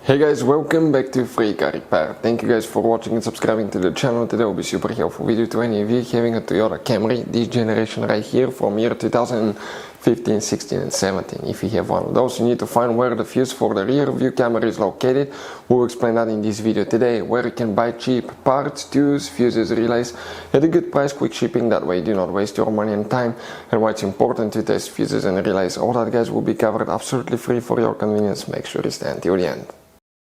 Hey guys, welcome back to Free Car Repair. Thank you guys for watching and subscribing to the channel. Today will be super helpful video to any of you having a Toyota Camry, this generation right here from year 2015, 16 and 17. If you have one of those, you need to find where the fuse for the rear view camera is located. We'll explain that in this video today, where you can buy cheap parts, tools, fuses, relays at a good price, quick shipping, that way you do not waste your money and time, and why it's important to test fuses and relays. All that guys will be covered absolutely free for your convenience. Make sure you stay until the end.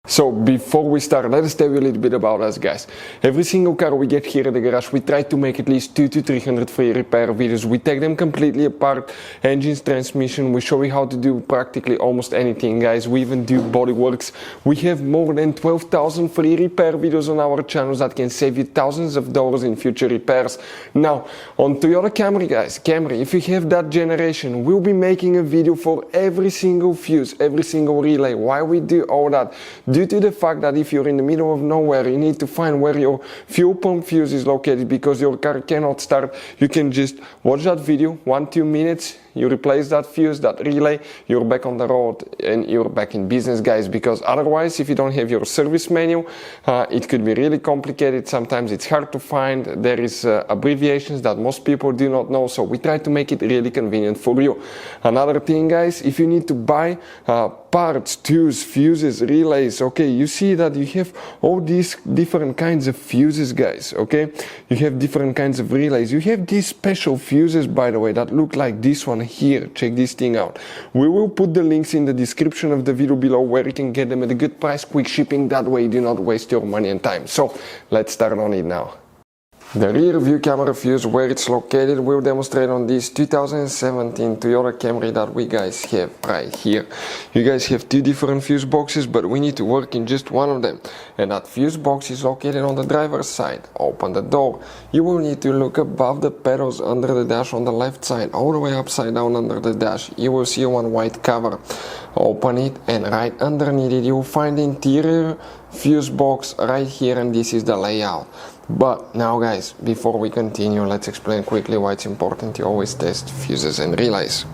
So before we start, let us tell you a little bit about us guys. Every single car we get here at the garage, we try to make at least 200 to 300 free repair videos. We take them completely apart, engines, transmission, we show you how to do practically almost anything guys. We even do body works. We have more than 12,000 free repair videos on our channels that can save you thousands of dollars in future repairs. Now on Toyota Camry guys, if you have that generation, we'll be making a video for every single fuse, every single relay. Why we do all that? Due to the fact that if you're in the middle of nowhere, you need to find where your fuel pump fuse is located because your car cannot start. You can just watch that video, 1-2 minutes, you replace that fuse, that relay, you're back on the road and you're back in business guys, because otherwise if you don't have your service manual, it could be really complicated. Sometimes it's hard to find. There is abbreviations that most people do not know, so we try to make it really convenient for you. Another thing guys, if you need to buy parts, tools, fuses, relays, okay, you see that you have all these different kinds of fuses guys, okay, you have different kinds of relays, you have these special fuses by the way that look like this one here. Check this thing out. We will put the links in the description of the video below where you can get them at a good price, quick shipping, that way you do not waste your money and time. So let's start on it now. The rear view camera fuse, where it's located, we'll demonstrate on this 2017 Toyota Camry that we guys have right here. You guys have two different fuse boxes, but we need to work in just one of them. And that fuse box is located on the driver's side. Open the door. You will need to look above the pedals under the dash on the left side, all the way upside down under the dash. You will see one white cover. Open it, and right underneath it you will find the interior fuse box right here, and this is the layout. But now guys, before we continue, let's explain quickly why it's important to always test fuses and relays.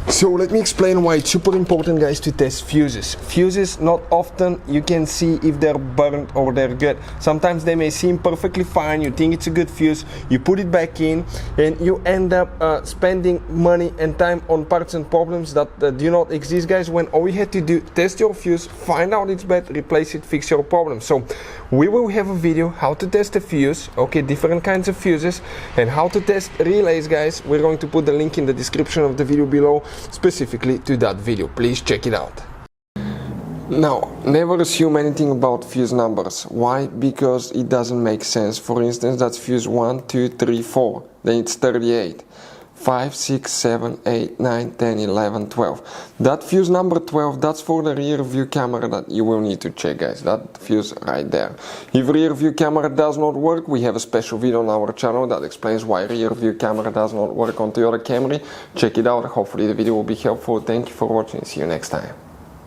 So let me explain why it's super important guys to test fuses. Fuses, not often you can see if they're burnt or they're good. Sometimes they may seem perfectly fine, you think it's a good fuse, you put it back in and you end up spending money and time on parts and problems that do not exist guys, when all you had to do, test your fuse, find out it's bad, replace it, fix your problem. So we will have a video how to test a fuse, okay, different kinds of fuses, and how to test relays guys. We're going to put the link in the description of the video below specifically to that video. Please check it out. Now, never assume anything about fuse numbers. Why? Because it doesn't make sense. For instance, that's fuse 1, 2, 3, 4, then it's 38. 5, 6, 7, 8, 9, 10, 11, 12. That fuse number 12, that's for the rear view camera that you will need to check guys. That fuse right there. If rear view camera does not work, we have a special video on our channel that explains why rear view camera does not work on Toyota Camry. Check it out. Hopefully the video will be helpful. Thank you for watching. See you next time.